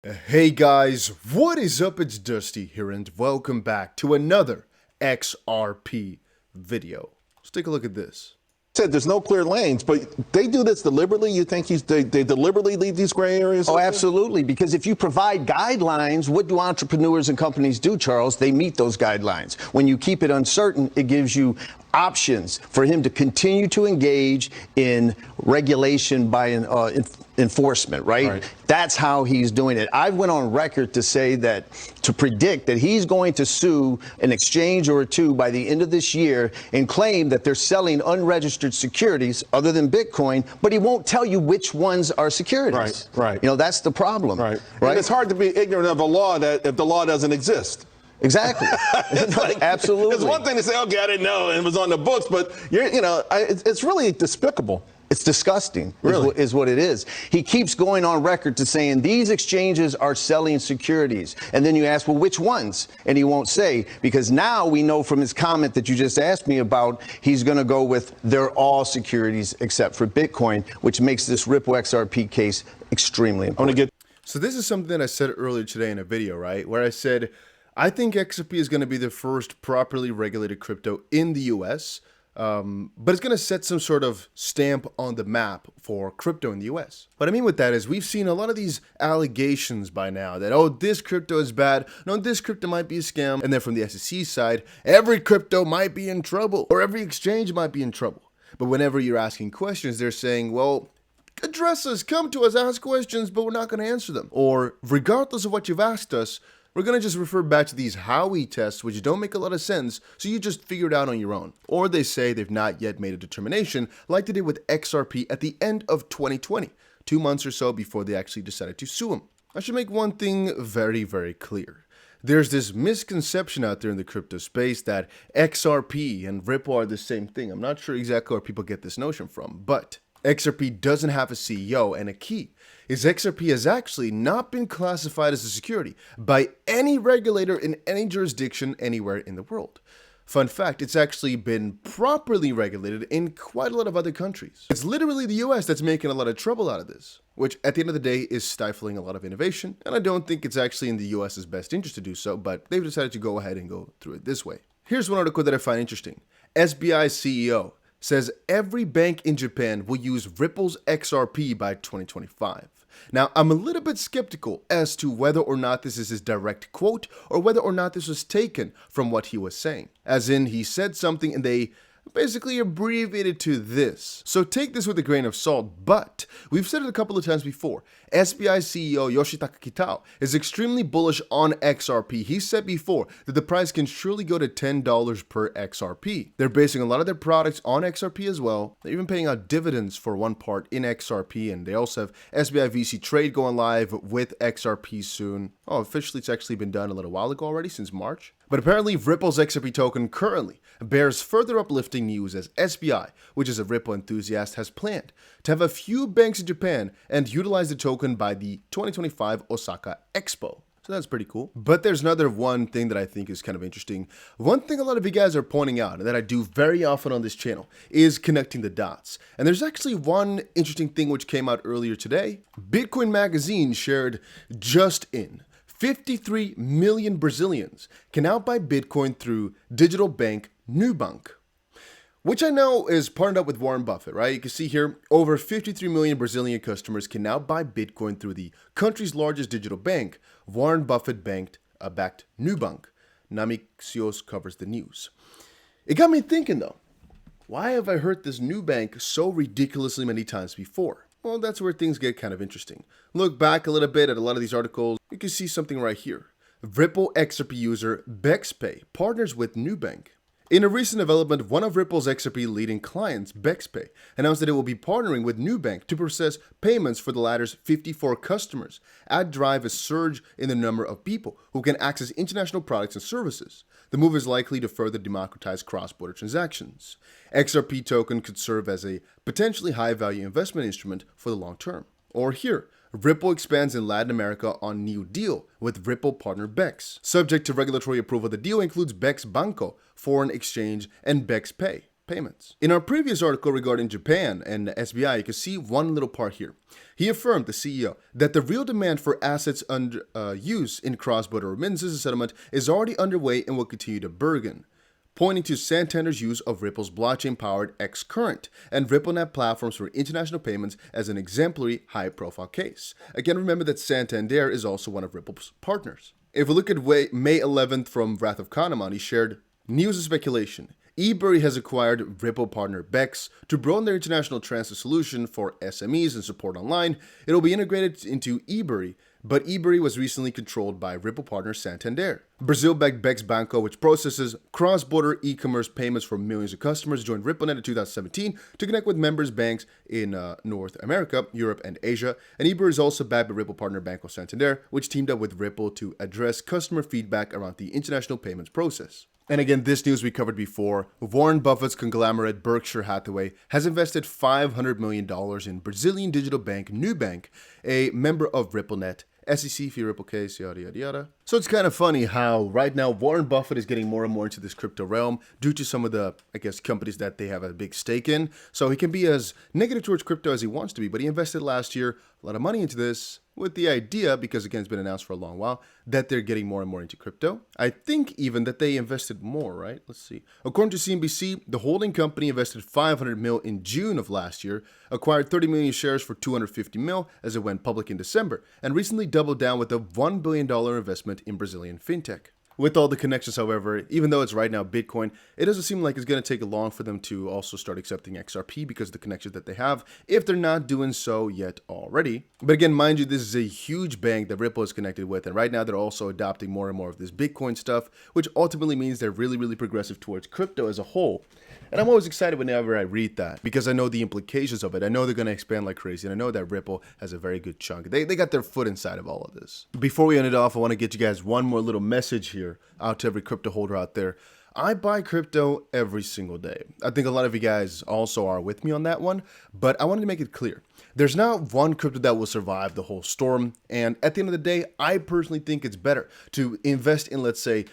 Hey guys, what is up? It's Dusty here and welcome back to another XRP video. Let's take a look at this. Said there's no clear lanes, but they do this deliberately. You think they deliberately leave these gray areas? Oh, absolutely. Because if you provide guidelines, what do entrepreneurs and companies do, Charles? They meet those guidelines. When you keep it uncertain, it gives you options for him to continue to engage in regulation by enforcement, right? That's how he's doing it. I went on record to say that, to predict that he's going to sue an exchange or two by the end of this year and claim that they're selling unregistered securities other than Bitcoin, but he won't tell you which ones are securities. Right. You know, that's the problem. Right. And it's hard to be ignorant of a law that if the law doesn't exist. Exactly. Absolutely. It's one thing to say, okay, I didn't know, and it was on the books, but it's really despicable. It's disgusting, really, is what it is. He keeps going on record to saying these exchanges are selling securities. And then you ask, well, which ones? And he won't say, because now we know from his comment that you just asked me about, he's going to go with they're all securities except for Bitcoin, which makes this Ripple XRP case extremely important. So this is something that I said earlier today in a video, right? Where I said, I think XRP is going to be the first properly regulated crypto in the US. But it's going to set some sort of stamp on the map for crypto in the US. What I mean with that is we've seen a lot of these allegations by now that, oh, this crypto is bad. No, this crypto might be a scam. And then from the SEC side, every crypto might be in trouble or every exchange might be in trouble. But whenever you're asking questions, they're saying, well, address us, come to us, ask questions, but we're not going to answer them. Or regardless of what you've asked us, we're going to just refer back to these Hathaway tests, which don't make a lot of sense, so you just figure it out on your own. Or they say they've not yet made a determination, like they did with XRP at the end of 2020, 2 months or so before they actually decided to sue him. I should make one thing very, very clear. There's this misconception out there in the crypto space that XRP and Ripple are the same thing. I'm not sure exactly where people get this notion from, but XRP doesn't have a CEO and a key. His XRP has actually not been classified as a security by any regulator in any jurisdiction anywhere in the world. Fun fact, it's actually been properly regulated in quite a lot of other countries. It's literally the US that's making a lot of trouble out of this, which at the end of the day is stifling a lot of innovation, and I don't think it's actually in the US's best interest to do so, but they've decided to go ahead and go through it this way. Here's one article that I find interesting. SBI CEO says every bank in Japan will use Ripple's XRP by 2025. Now, I'm a little bit skeptical as to whether or not this is his direct quote or whether or not this was taken from what he was saying. As in, he said something and they basically abbreviated to this. So take this with a grain of salt, but we've said it a couple of times before. SBI CEO Yoshitaka Kitao is extremely bullish on XRP. He said before that the price can surely go to $10 per XRP. They're basing a lot of their products on XRP as well. They're even paying out dividends for one part in XRP, and they also have SBI VC Trade going live with XRP soon. Oh, officially it's actually been done a little while ago already, since March. But apparently Ripple's XRP token currently bears further uplifting news as SBI, which is a Ripple enthusiast, has planned to have a few banks in Japan and utilize the token by the 2025 Osaka Expo. So that's pretty cool. But there's another one thing that I think is kind of interesting. One thing a lot of you guys are pointing out, and that I do very often on this channel, is connecting the dots. And there's actually one interesting thing which came out earlier today. Bitcoin Magazine shared just in 53 million Brazilians can now buy Bitcoin through digital bank Nubank, which I know is partnered up with Warren Buffett, right? You can see here, over 53 million Brazilian customers can now buy Bitcoin through the country's largest digital bank, Warren Buffett backed Nubank. Namixios covers the news. It got me thinking though, why have I heard this Nubank so ridiculously many times before? Well, that's where things get kind of interesting. Look back a little bit at a lot of these articles, you can see something right here. Ripple XRP user BexPay partners with Nubank. In a recent development, one of Ripple's XRP leading clients, BexPay, announced that it will be partnering with Nubank to process payments for the latter's 54 customers, and drive a surge in the number of people who can access international products and services. The move is likely to further democratize cross-border transactions. XRP token could serve as a potentially high-value investment instrument for the long term. Or here, Ripple expands in Latin America on new deal with Ripple partner Bex. Subject to regulatory approval, the deal includes Bex Banco, foreign exchange, and BexPay. payments. In our previous article regarding Japan and SBI, you can see one little part here. He affirmed, the CEO, that the real demand for assets under use in cross-border remittances and settlement is already underway and will continue to burgeon, pointing to Santander's use of Ripple's blockchain-powered X-Current and RippleNet platforms for international payments as an exemplary high-profile case. Again, remember that Santander is also one of Ripple's partners. If we look at May 11th from Wrath of Kahneman, he shared news and speculation. eBury has acquired Ripple partner Bex to broaden their international transfer solution for SMEs and support online. It will be integrated into eBury, but eBury was recently controlled by Ripple partner Santander. Brazil-backed Bex Banco, which processes cross-border e-commerce payments for millions of customers, joined RippleNet in 2017 to connect with members banks in North America, Europe, and Asia. And eBury is also backed by Ripple partner Banco Santander, which teamed up with Ripple to address customer feedback around the international payments process. And again, this news we covered before. Warren Buffett's conglomerate Berkshire Hathaway has invested $500 million in Brazilian digital bank Nubank, a member of RippleNet, SEC fee Ripple case, yada yada yada. So it's kind of funny how right now Warren Buffett is getting more and more into this crypto realm due to some of the, I guess, companies that they have a big stake in. So he can be as negative towards crypto as he wants to be, but he invested last year a lot of money into this with the idea, because again, it's been announced for a long while, that they're getting more and more into crypto. I think even that they invested more, right? Let's see. According to CNBC, the holding company invested $500 million in June of last year, acquired 30 million shares for $250 million as it went public in December, and recently doubled down with a $1 billion investment in Brazilian Fintech. With all the connections, however, even though it's right now Bitcoin, it doesn't seem like it's going to take long for them to also start accepting XRP because of the connections that they have, if they're not doing so yet already. But again, mind you, this is a huge bank that Ripple is connected with, and right now they're also adopting more and more of this Bitcoin stuff, which ultimately means they're really, really progressive towards crypto as a whole. And I'm always excited whenever I read that, because I know the implications of it. I know they're going to expand like crazy, and I know that Ripple has a very good chunk. They got their foot inside of all of this. Before we end it off, I want to get you guys one more little message here out to every crypto holder out there. I buy crypto every single day. I think a lot of you guys also are with me on that one, but I wanted to make it clear. There's not one crypto that will survive the whole storm, and at the end of the day, I personally think it's better to invest in, let's say,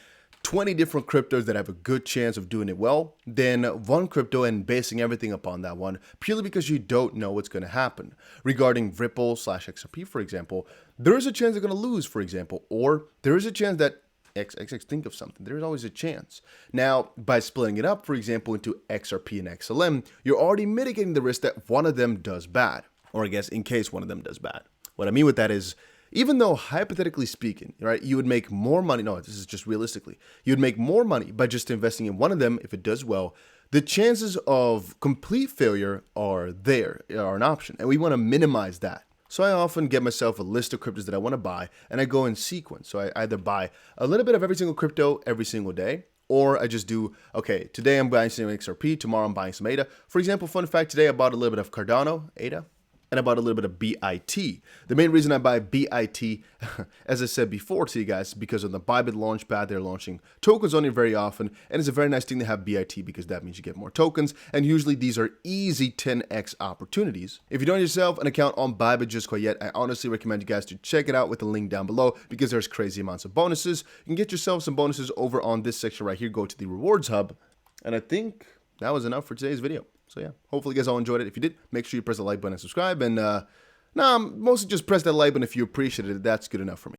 20 different cryptos that have a good chance of doing it well than one crypto and basing everything upon that one, purely because you don't know what's going to happen. Regarding Ripple/XRP, for example, there is a chance they're going to lose, for example, or there is a chance that XX, think of something, there's always a chance. Now, by splitting it up, for example, into XRP and XLM, you're already mitigating the risk that one of them does bad, or I guess in case one of them does bad. What I mean with that is, even though hypothetically speaking, right, you would make more money, no, this is just realistically, you would make more money by just investing in one of them if it does well, the chances of complete failure are an option, and we want to minimize that. So I often get myself a list of cryptos that I want to buy, and I go in sequence. So I either buy a little bit of every single crypto every single day, or I just do, okay, today I'm buying some XRP, tomorrow I'm buying some ADA. For example, fun fact, today I bought a little bit of Cardano, ADA, and I bought a little bit of BIT. The main reason I buy BIT, as I said before to you guys, is because on the Bybit Launchpad, they're launching tokens on it very often, and it's a very nice thing to have BIT because that means you get more tokens, and usually these are easy 10x opportunities. If you don't have yourself an account on Bybit just quite yet, I honestly recommend you guys to check it out with the link down below because there's crazy amounts of bonuses. You can get yourself some bonuses over on this section right here. Go to the Rewards Hub, and I think that was enough for today's video. So yeah, hopefully you guys all enjoyed it. If you did, make sure you press the like button and subscribe. And mostly just press that like button if you appreciated it. That's good enough for me.